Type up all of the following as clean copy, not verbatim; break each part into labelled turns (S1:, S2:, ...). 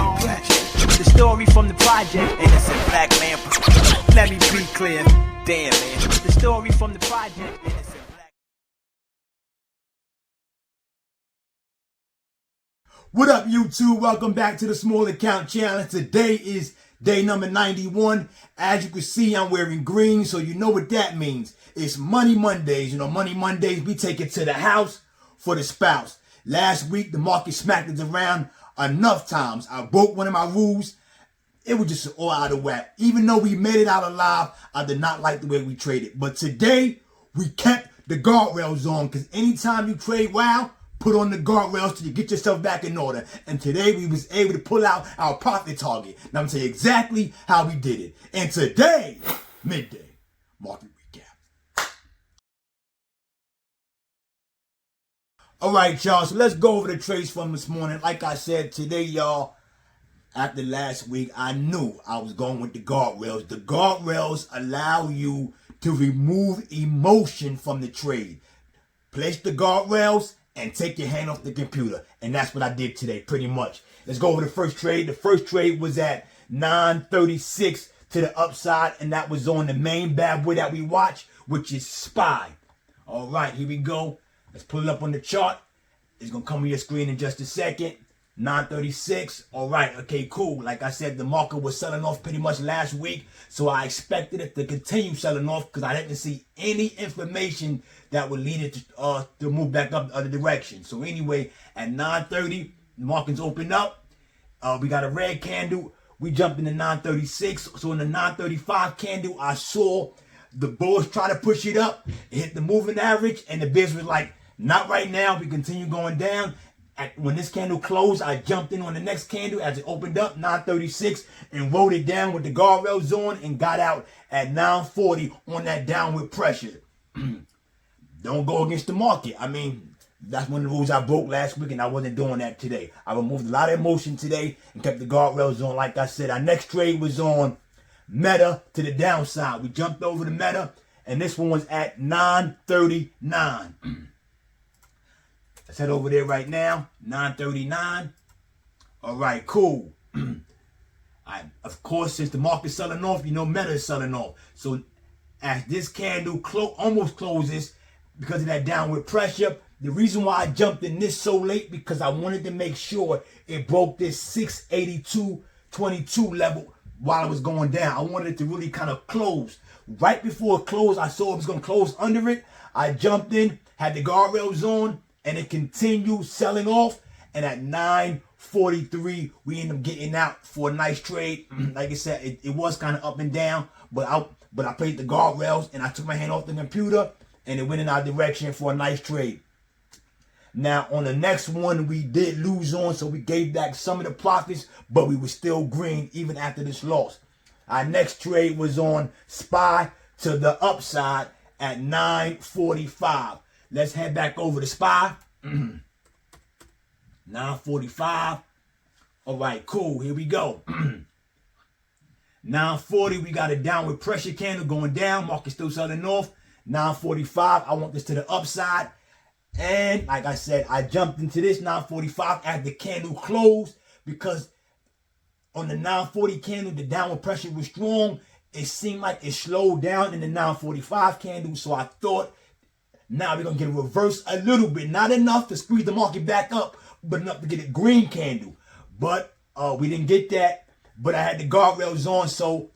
S1: project. The story from the project. Innocent black man. Let me be clear. Damn, man. The story from the project. Innocent black.
S2: What up, YouTube? Welcome back to the Small Account Channel. Today is day number 91. As you can see, I'm wearing green, so you know what that means. It's Money Mondays. You know, Money Mondays, we take it to the house for the spouse. Last week, the market smacked us around enough times. I broke one of my rules. It was just all out of whack. Even though we made it out alive, I did not like the way we traded. But today, we kept the guardrails on, because anytime you trade wild, put on the guardrails till you get yourself back in order. And today we was able to pull out our profit target. Now I'm going to tell you exactly how we did it. And today, midday market recap. All right, y'all. So let's go over the trades from this morning. Like I said, today, y'all, after last week, I knew I was going with the guardrails. The guardrails allow you to remove emotion from the trade. Place the guardrails and take your hand off the computer. And that's what I did today, pretty much. Let's go over the first trade. The first trade was at 936 to the upside, and that was on the main bad boy that we watch, which is SPY. All right, here we go. Let's pull it up on the chart. It's going to come on your screen in just a second. 936. All right, okay, cool. Like I said, the market was selling off pretty much last week, so I expected it to continue selling off because I didn't see any information that would lead it to move back up the other direction. So anyway, at 930, the market's opened up. We got a red candle. We jumped into 936. So in the 935 candle, I saw the bulls try to push it up. It hit the moving average, and the bears was like, not right now. We continue going down. When this candle closed, I jumped in on the next candle as it opened up, 936, and rode it down with the guardrails on and got out at 940 on that downward pressure. Don't go against the market. I mean, that's one of the rules I broke last week, and I wasn't doing that today. I removed a lot of emotion today and kept the guardrails on. Like I said, our next trade was on Meta to the downside. We jumped over the Meta, and this one was at 939. Let's head over there right now, 939. All right, cool. Of course, since the market's selling off, you know Meta is selling off. So as this candle almost closes, because of that downward pressure, the reason why I jumped in this so late, because I wanted to make sure it broke this 682.22 level while it was going down. I wanted it to really kind of close. Right before it closed, I saw it was going to close under it. I jumped in, had the guardrails on, and it continued selling off. And at 943, we ended up getting out for a nice trade. Like I said, it was kind of up and down, but I played the guardrails and I took my hand off the computer and it went in our direction for a nice trade. Now, on the next one, we did lose on, so we gave back some of the profits, but we were still green even after this loss. Our next trade was on SPY to the upside at 945. Let's head back over to SPY. 945. All right, cool. Here we go. 940, we got a downward pressure candle going down. Market still selling off. 945, I want this to the upside. And like I said, I jumped into this 945 as the candle closed, because on the 940 candle, the downward pressure was strong. It seemed like it slowed down in the 945 candle. So I thought, now we're going to get a reverse a little bit. Not enough to squeeze the market back up, but enough to get a green candle. But we didn't get that. But I had the guardrails on. So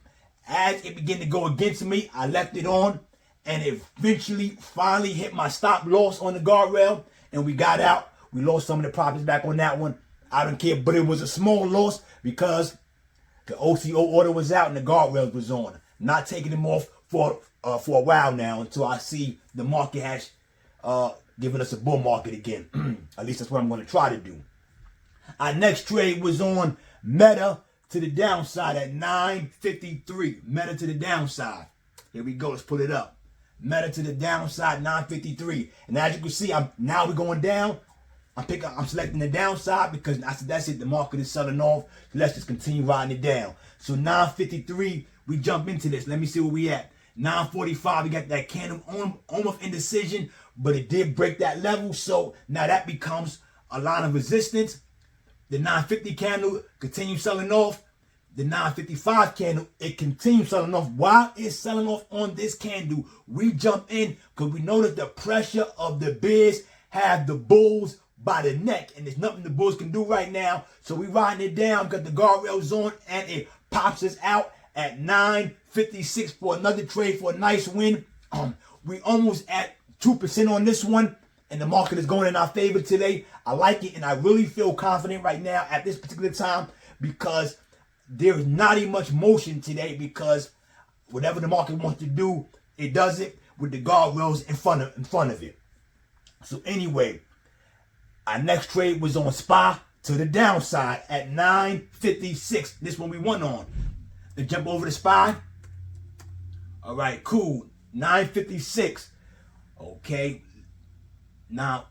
S2: as it began to go against me, I left it on. And it eventually finally hit my stop loss on the guardrail. And we got out. We lost some of the profits back on that one. I don't care. But it was a small loss because the OCO order was out and the guardrails was on. Not taking them off for a while now, until I see the market has given us a bull market again. At least that's what I'm going to try to do. Our next trade was on Meta to the downside at 953. Meta to the downside. Here we go. Let's pull it up. Meta to the downside, 953. And as you can see, now we're going down. I'm selecting the downside because that's it. The market is selling off. So let's just continue riding it down. So 953, we jump into this. Let me see where we at. 945, we got that candle almost indecision, but it did break that level. So now that becomes a line of resistance. The 950 candle continues selling off. The 955 candle, it continues selling off. While it's selling off on this candle, we jump in because we notice the pressure of the bids have the bulls by the neck, and there's nothing the bulls can do right now. So we riding it down, got the guardrails on, and it pops us out at 956 for another trade for a nice win. We almost at 2% on this one, and the market is going in our favor today. I like it, and I really feel confident right now at this particular time because there is not even much motion today, because whatever the market wants to do, it does it with the guardrails in front of it. So anyway, our next trade was on SPY to the downside at 956. This one we won on. Then jump over to SPY. All right, cool. 956. Okay. Now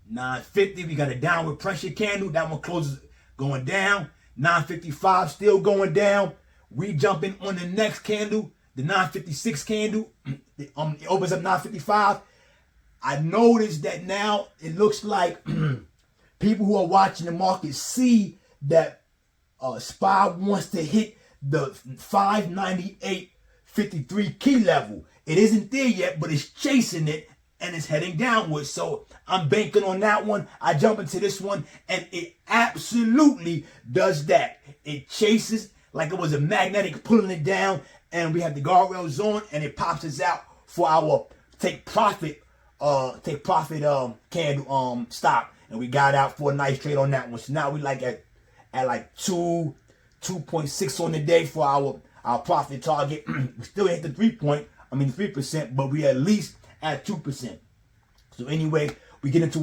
S2: 950. We got a downward pressure candle. That one closes going down. 955 still going down. We jumping on the next candle, the 956 candle. It opens up 955. I noticed that now it looks like people who are watching the market see that SPY wants to hit the 598.53 key level. It isn't there yet, but it's chasing it and it's heading downwards. So I'm banking on that one. I jump into this one, and it absolutely does that. It chases like it was a magnetic pulling it down, and we have the guardrails on, and it pops us out for our take profit candle stop, and we got out for a nice trade on that one. So now we like at like 2.6 on the day for our profit target. We still hit the 3%, but we at least at 2%. So anyway, we get into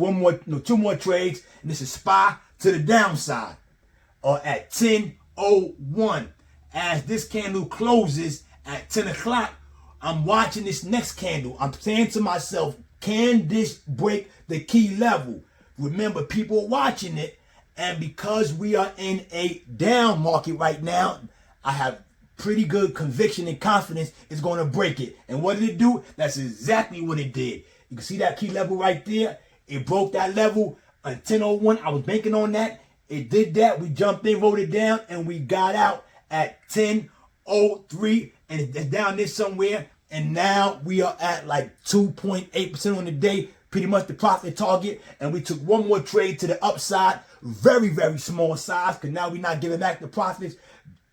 S2: two more trades, and this is SPY to the downside at 10:01. As this candle closes at 10 o'clock, I'm watching this next candle. I'm saying to myself, can this break the key level? Remember, people are watching it, and because we are in a down market right now, I have pretty good conviction and confidence it's going to break it. And what did it do? That's exactly what it did. You can see that key level right there. It broke that level at 10:01. I was banking on that. It did that. We jumped in, wrote it down, and we got out at 10:03, and it's down there somewhere. And now we are at like 2.8% on the day, pretty much the profit target. And we took one more trade to the upside, very, very small size, because now we're not giving back the profits.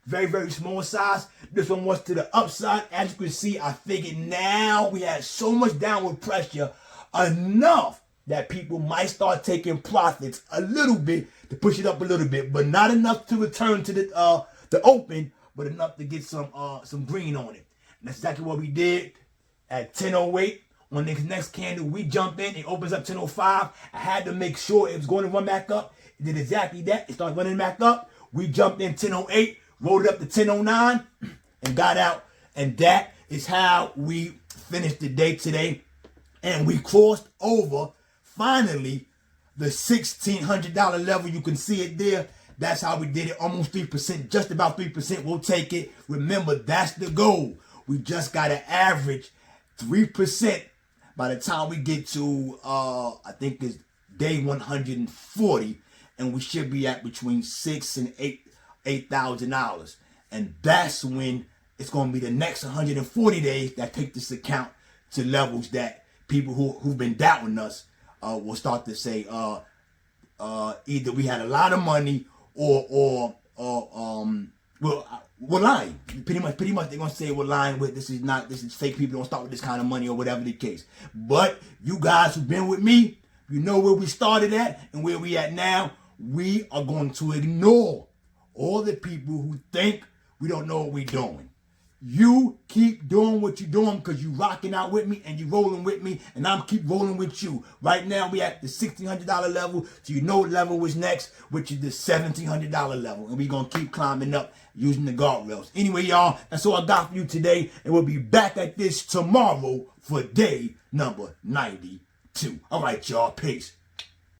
S2: Very, very small size. This one was to the upside. As you can see, I figured now we had so much downward pressure, enough that people might start taking profits a little bit to push it up a little bit, but not enough to return to the open, but enough to get some green on it. And that's exactly what we did at 10:08. On this next candle, we jump in. It opens up 10:05. I had to make sure it was going to run back up. It did exactly that. It started running back up. We jumped in 10:08. Rolled it up to 10:09 and got out. And that is how we finished the day today. And we crossed over, finally, the $1,600 level. You can see it there. That's how we did it. Almost 3%, just about 3%. We'll take it. Remember, that's the goal. We just got to average 3% by the time we get to, I think it's day 140. And we should be at between $6,000 and $8,000, and that's when it's going to be the next 140 days that take this account to levels that people who've been doubting us will start to say either we had a lot of money or we're lying. Pretty much they're gonna say we're lying with this is fake. People don't start with this kind of money or whatever the case. But you guys who've been with me, you know where we started at and where we at now. We are going to ignore all the people who think we don't know what we're doing. You keep doing what you're doing because you rocking out with me and you rolling with me, and I'm keep rolling with you. Right now we at the $1,600 level, so you know what level was next, which is the $1,700 level, and we're gonna keep climbing up using the guardrails. Anyway, y'all, that's all I got for you today, and we'll be back at this tomorrow for day number 92. All right, y'all, peace.